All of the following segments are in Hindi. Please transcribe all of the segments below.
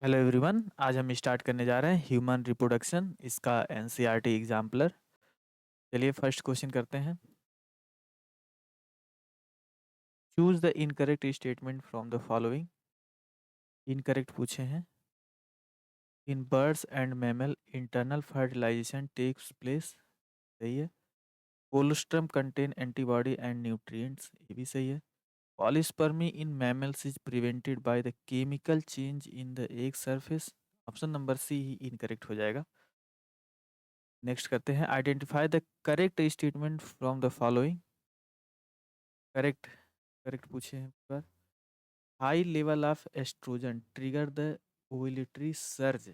Hello everyone. आज हम स्टार्ट करने जा रहे हैं ह्यूमन रिप्रोडक्शन, इसका एनसीईआरटी एग्जाम्पलर। चलिए फर्स्ट क्वेश्चन करते हैं। Choose the incorrect statement from the following. Incorrect पूछे हैं। In birds and mammal internal fertilisation takes place, सही है। Colostrum contain antibody and nutrients, ये भी सही है। Polyspermy in mammals is prevented by the chemical change in the egg surface, option number C ही इनकरेक्ट हो जाएगा। नेक्स्ट करते हैं, identify the correct statement from the following. Correct correct पूछे हैं पर high level of oestrogen trigger the ovulatory surge,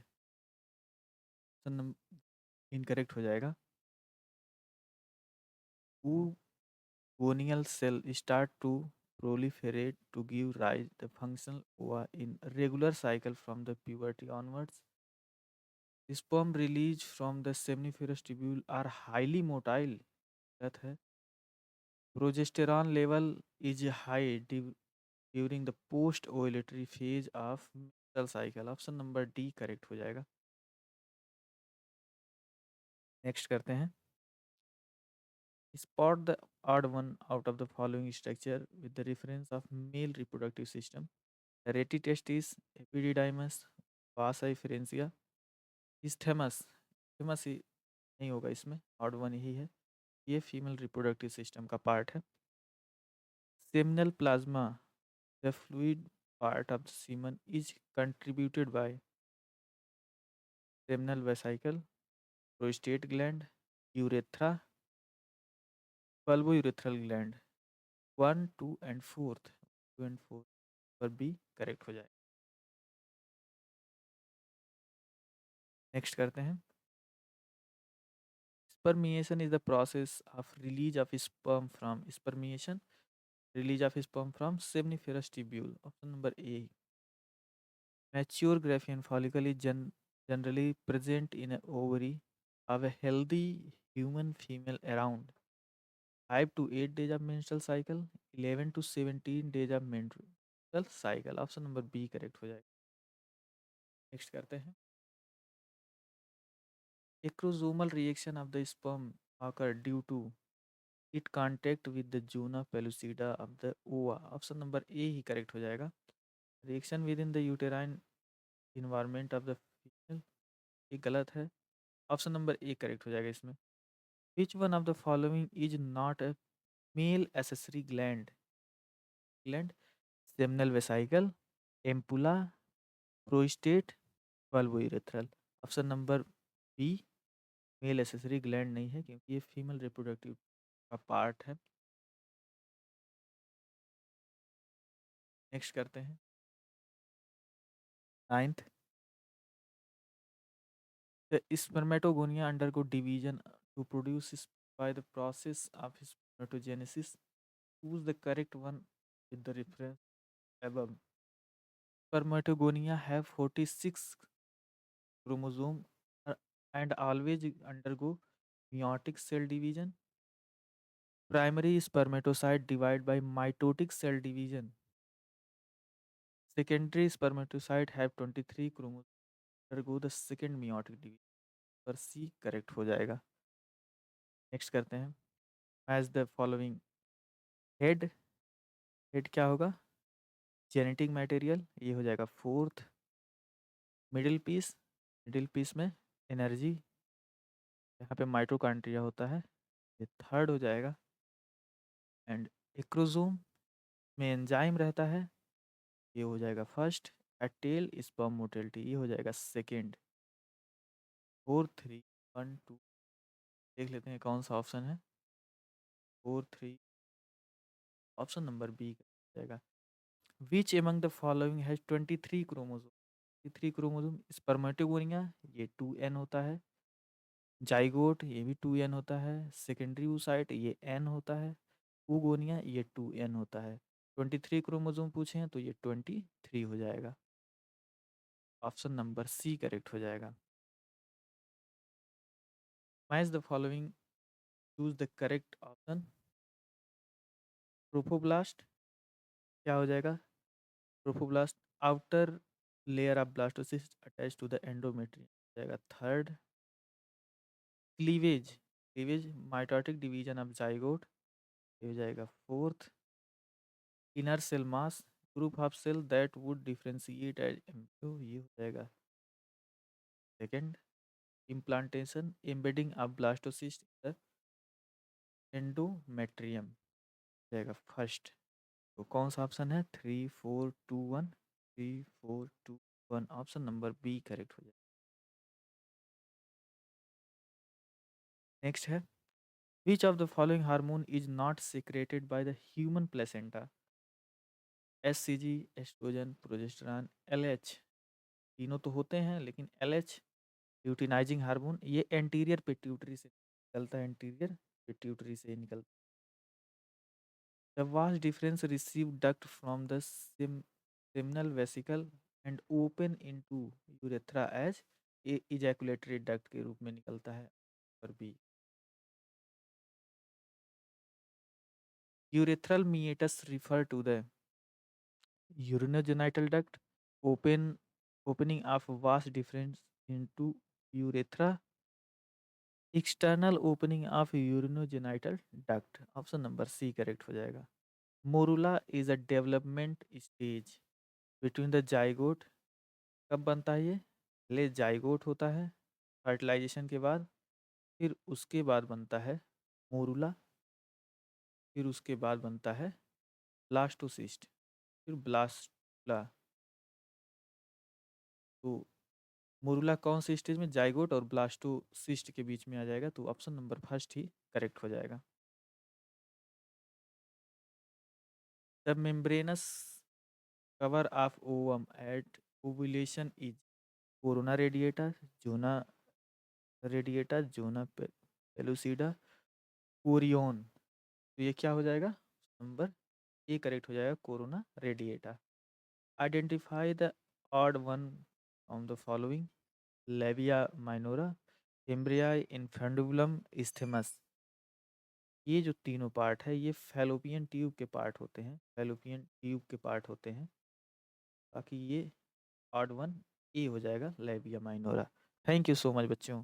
incorrect हो जाएगा। oogonal cell start to proliferate to give rise the functional ova in regular cycle from the puberty onwards. Sperm released from the seminiferous tubule are highly motile, that है। Progesterone level is high during the post ovulatory phase of menstrual cycle, option number D correct हो जाएगा। नेक्स्ट करते हैं, spot the odd one out of the following structure with the reference of male reproductive system. Retitestis, epididymis, vasa efferentia, isthmus। isthmus ही नहीं होगा इसमें, ऑड वन ही है। ये फीमेल रिप्रोडक्टिव सिस्टम का पार्ट है। Seminal plasma, the fluid part of the semen is contributed by seminal vesicle, prostate gland, urethra, bulbourethral gland। One two and fourth, two and fourth पर बी करेक्ट हो जाए। नेक्स्ट करते हैं, spermiation is the process of release of sperm from spermiation, release of sperm from seminiferous tubule, option number A. Mature Graafian follicle is generally present in an ovary of a healthy human female around 5 to 8 days of menstrual cycle, 11 to 17 days of menstrual cycle, option number B correct हो जाएगा। नेक्स्ट करते हैं, acrosomal reaction of the sperm occur due to it contact with the zona pellucida of the ova, option number A he correct हो जाएगा। Reaction with in the uterine environment of the female, ये गलत है, ऑप्शन नंबर ए करेक्ट हो जाएगा इसमें। Which one of the following is not a male accessory gland? Seminal vesicle, ampulla, prostate, bulbourethral, option number B male accessory gland नहीं है क्योंकि ये फीमेल रिप्रोडक्टिव का पार्ट है। नेक्स्ट करते हैं, ninth, the spermatogonia undergo division to produce by the process of spermatogenesis, choose the correct one with the reference above. Spermatogonia have 46 chromosomes and always undergo meiotic cell division. Primary spermatocyte divide by mitotic cell division. Secondary spermatocyte have 23 chromosomes undergo the second meiotic division, पर सी करेक्ट हो जाएगा। नेक्स्ट करते हैं, match the following. Head, head क्या होगा? जेनेटिक मटेरियल, ये हो जाएगा fourth. Middle piece, middle piece में एनर्जी, यहाँ पे माइटोकॉन्ड्रिया होता है, ये थर्ड हो जाएगा। एंड एक्रोजोम में एंजाइम रहता है, ये हो जाएगा फर्स्ट। टेल स्पर्म मोटिलिटी, ये हो जाएगा second. Four three, one two, देख लेते हैं कौन सा ऑप्शन है। Four three, option number B हो जाएगा। Which among the following has 23 chromosome? 23 chromosome, spermatogonia ये 2n होता है, जाइगोट ये भी 2n होता है, सेकेंडरी oocyte ये n होता है, oogonia ये 2n होता है। 23 क्रोमोसोम पूछे हैं तो ये 23 हो जाएगा, ऑप्शन नंबर सी करेक्ट हो जाएगा। Match the following, choose the correct option. Trophoblast क्या हो जाएगा? Trophoblast outer layer of blastocyst attach to the endometrium हो जाएगा। Third, cleavage, cleavage mitotic division of zygote, ये हो जाएगा। Fourth, inner cell mass, group of cell that would differentiate as embryo, ये हो जाएगा। Second, implantation embedding of blastocyst endometrium जाएगा फर्स्ट। तो कौन सा ऑप्शन है? 3 4 2 1, 3 4 2 1, ऑप्शन नंबर बी करेक्ट हो जाएगा। नेक्स्ट है, which of the following hormone is not secreted by the human placenta? SCG, estrogen, progesterone, LH, तीनों तो होते हैं लेकिन एलएच ल्यूटिनाइजिंग हार्मोन ये एंटीरियर पिट्यूटरी से निकलता है, एंटीरियर पिट्यूटरी से निकलता है। The vast difference receive duct from the seminal vesicle and open into urethra as ejaculatory duct के रूप में निकलता है। पर B, urethral meatus refer to the urinogenital duct, open opening of vast difference into urethra, external opening of urinogenital duct, option number C correct हो जाएगा। Morula is a development stage between the zygote, कब बनता है ये? पहले जाइगोट होता है फर्टिलाइजेशन के बाद, फिर उसके बाद बनता है मोरुला, फिर उसके बाद बनता है ब्लास्टोसिस्ट, फिर ब्लास्टुला। तो मोरुला कौन से स्टेज में? जाइगोट और ब्लास्टोसिस्ट के बीच में आ जाएगा, तो ऑप्शन नंबर फर्स्ट ही करेक्ट हो जाएगा। The membranous cover of ovum at ovulation is corona radiata, zona radiata, zona pellucida, chorion, तो ये क्या हो जाएगा? नंबर ए करेक्ट हो जाएगा, corona radiata. Identify the odd one on the following, labia minora, fimbriae, infundibulum, isthmus, ये जो तीनों पार्ट है ये फैलोपियन ट्यूब के पार्ट होते हैं, फैलोपियन ट्यूब के पार्ट होते हैं। बाकी ये ऑड वन ए हो जाएगा, labia minora. Thank you so much बच्चों।